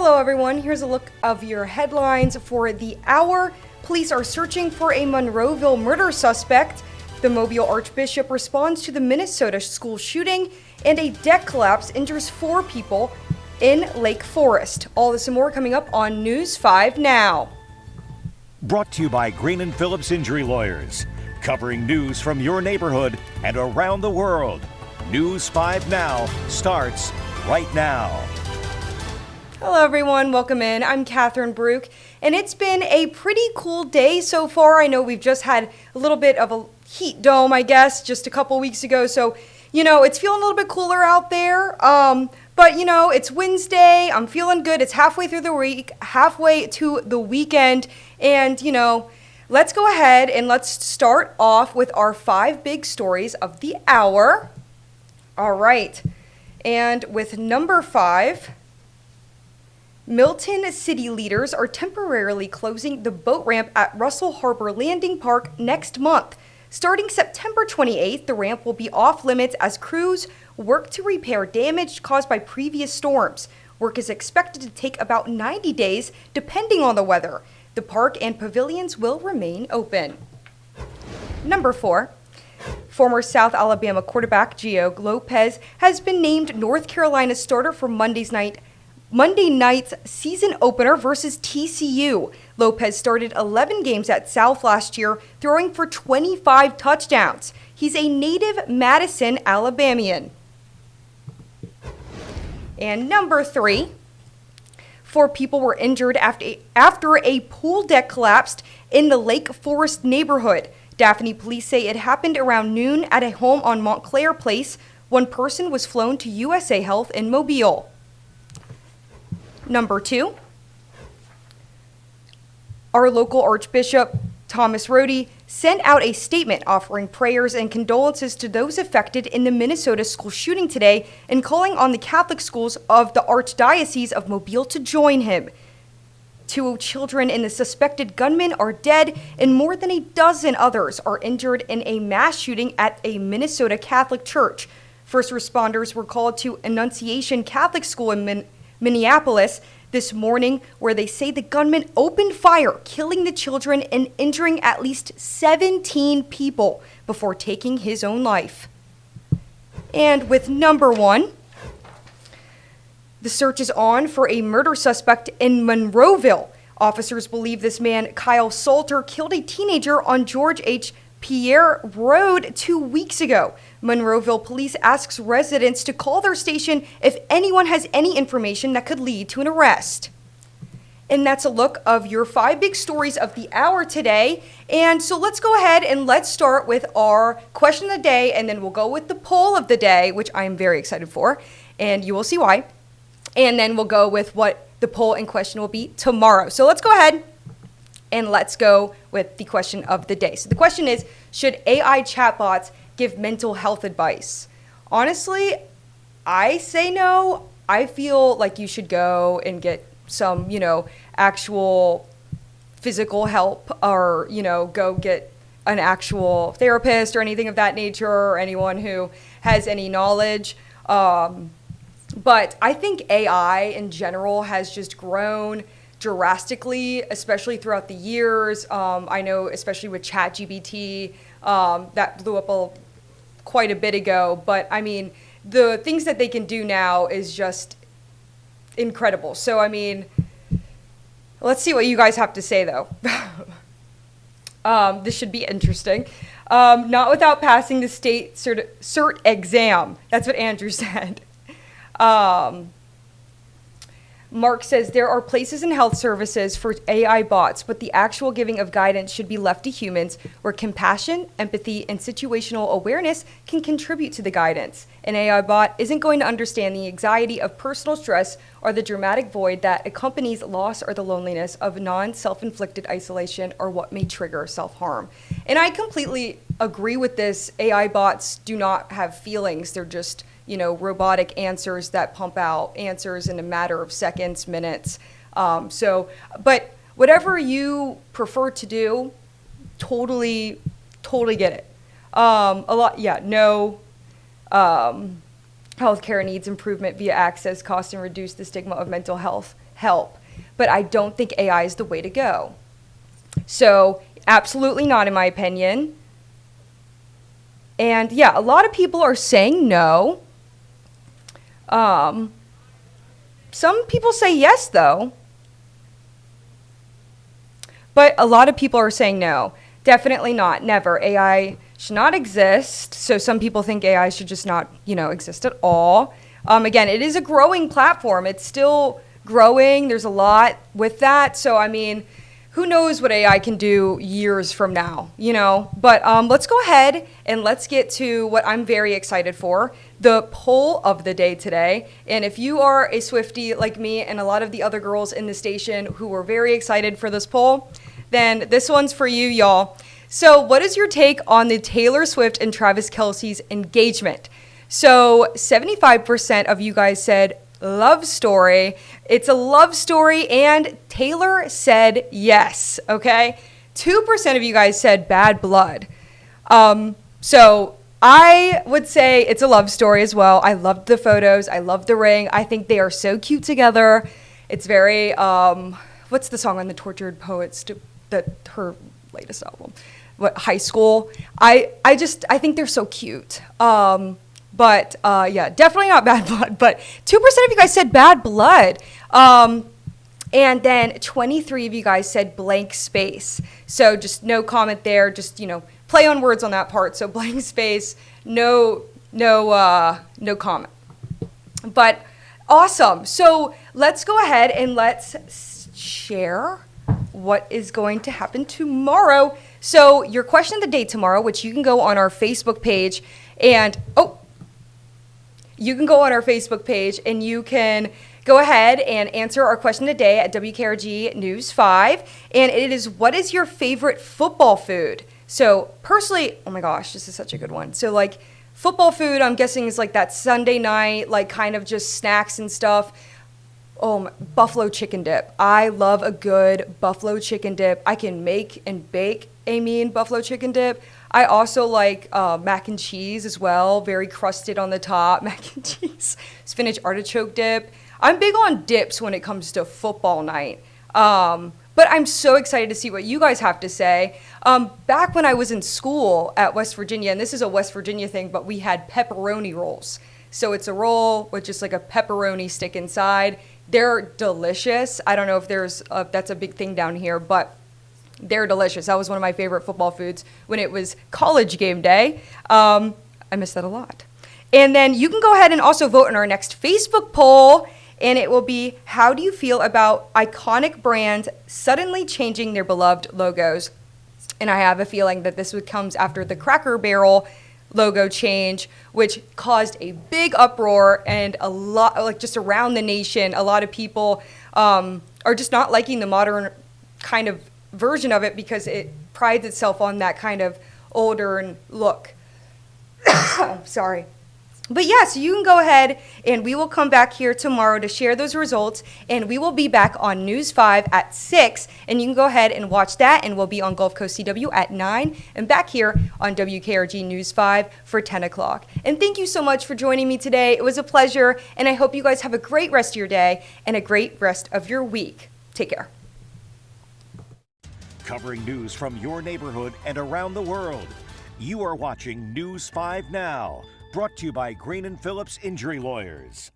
Hello everyone, here's a look of your headlines for the hour. Police are searching for a Monroeville murder suspect. The Mobile Archbishop responds to the Minnesota school shooting, and a deck collapse injures 4 people in Lake Forest. All this and more coming up on News 5 Now. Brought to you by Green & Phillips Injury Lawyers, covering news from your neighborhood and around the world. News 5 Now starts right now. Hello everyone, welcome in. I'm Catherine Brook, and it's been a pretty cool day so far. I know we've just had a little bit of a heat dome, I guess, just a couple weeks ago, so, it's feeling a little bit cooler out there. But, it's Wednesday, I'm feeling good, it's halfway through the week, halfway to the weekend, and, let's go ahead and let's start off with our 5 big stories of the hour. All right, and with number 5, Milton city leaders are temporarily closing the boat ramp at Russell Harbor Landing Park next month. Starting September 28th, the ramp will be off limits as crews work to repair damage caused by previous storms. Work is expected to take about 90 days, depending on the weather. The park and pavilions will remain open. Number 4. Former South Alabama quarterback Gio Lopez has been named North Carolina's starter for Monday night's season opener versus TCU. Lopez started 11 games at South last year, throwing for 25 touchdowns. He's a native Madison Alabamian. And number 3, 4 people were injured after a pool deck collapsed in the Lake Forest neighborhood. Daphne police say it happened around noon at a home on Montclair Place. 1 person was flown to USA Health in Mobile. Number 2, our local Archbishop Thomas Rohde sent out a statement offering prayers and condolences to those affected in the Minnesota school shooting today and calling on the Catholic schools of the Archdiocese of Mobile to join him. 2 children and the suspected gunman are dead, and more than a dozen others are injured in a mass shooting at a Minnesota Catholic church. First responders were called to Annunciation Catholic School in Minneapolis this morning, where they say the gunman opened fire, killing the children and injuring at least 17 people before taking his own life. And with number 1, the search is on for a murder suspect in Monroeville. Officers believe this man, Kyle Salter, killed a teenager on George H. Pierre Road 2 weeks ago. Monroeville police asks residents to call their station if anyone has any information that could lead to an arrest. And that's a look of your 5 big stories of the hour today. And so let's go ahead and let's start with our question of the day, and then we'll go with the poll of the day, which I am very excited for, and you will see why. And then we'll go with what the poll in question will be tomorrow. So let's go ahead and let's go with the question of the day. So the question is, should AI chatbots give mental health advice? Honestly, I say no. I feel like you should go and get some, actual physical help, or, go get an actual therapist or anything of that nature, or anyone who has any knowledge. But I think AI in general has just grown drastically, especially throughout the years. I know, especially with ChatGPT, that blew up quite a bit ago. But I mean, the things that they can do now is just incredible. So I mean, let's see what you guys have to say, though. This should be interesting. Not without passing the state cert exam. That's what Andrew said. Mark says there are places in health services for AI bots, but the actual giving of guidance should be left to humans, where compassion, empathy, and situational awareness can contribute to the guidance. An AI bot isn't going to understand the anxiety of personal stress or the dramatic void that accompanies loss or the loneliness of non-self-inflicted isolation or what may trigger self-harm. And I completely agree with this. AI bots do not have feelings. They're just robotic answers that pump out answers in a matter of seconds, minutes. But whatever you prefer to do, totally get it. healthcare needs improvement via access, cost, and reduce the stigma of mental health help. But I don't think AI is the way to go. So absolutely not, in my opinion. And yeah, a lot of people are saying no. Some people say yes, though. But a lot of people are saying no. Definitely not. Never. AI should not exist. So some people think AI should just not, exist at all. Again, it is a growing platform. It's still growing. There's a lot with that. So, who knows what AI can do years from now, But let's go ahead and let's get to what I'm very excited for, the poll of the day today. And if you are a Swiftie like me and a lot of the other girls in the station who were very excited for this poll, then this one's for you, y'all. So what is your take on the Taylor Swift and Travis Kelce's engagement? So 75% of you guys said love story. It's a love story, and Taylor said yes, okay? 2% of you guys said bad blood. So I would say it's a love story as well. I loved the photos. I loved the ring. I think they are so cute together. It's very, what's the song on the Tortured Poets, her latest album? High School. I think they're so cute. But yeah, definitely not bad blood. But 2% of you guys said bad blood. And then 23 of you guys said blank space. So just no comment there. Just, play on words on that part. So blank space, no comment. But awesome. So let's go ahead and let's share what is going to happen tomorrow. So your question of the day tomorrow, which you can go on our Facebook page and, you can go on our Facebook page and you can go ahead and answer our question today at WKRG News 5. And it is, what is your favorite football food? So personally, oh my gosh, this is such a good one. So like football food, I'm guessing is like that Sunday night, like kind of just snacks and stuff. Buffalo chicken dip. I love a good buffalo chicken dip. I can make and bake a mean buffalo chicken dip. I also like mac and cheese as well, very crusted on the top, mac and cheese, spinach artichoke dip. I'm big on dips when it comes to football night. But I'm so excited to see what you guys have to say. Back when I was in school at West Virginia, and this is a West Virginia thing, but we had pepperoni rolls. So it's a roll with just like a pepperoni stick inside. They're delicious. I don't know if that's a big thing down here, but they're delicious. That was one of my favorite football foods when it was college game day. I miss that a lot. And then you can go ahead and also vote in our next Facebook poll, and it will be, how do you feel about iconic brands suddenly changing their beloved logos? And I have a feeling that this comes after the Cracker Barrel logo change, which caused a big uproar and a lot, like just around the nation. A lot of people are just not liking the modern kind of version of it because it prides itself on that kind of older look. Sorry. But yeah, so you can go ahead and we will come back here tomorrow to share those results, and we will be back on News 5 at 6, and you can go ahead and watch that, and we'll be on Gulf Coast CW at 9 and back here on WKRG News 5 for 10 o'clock. And thank you so much for joining me today. It was a pleasure, and I hope you guys have a great rest of your day and a great rest of your week. Take care. Covering news from your neighborhood and around the world. You are watching News 5 Now, brought to you by Green & Phillips Injury Lawyers.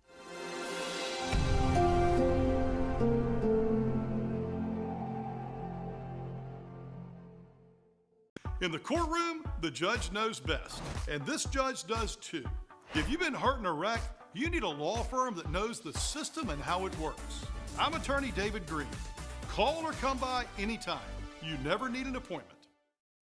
In the courtroom, the judge knows best, and this judge does too. If you've been hurt in a wreck, you need a law firm that knows the system and how it works. I'm attorney David Green. Call or come by anytime. You never need an appointment.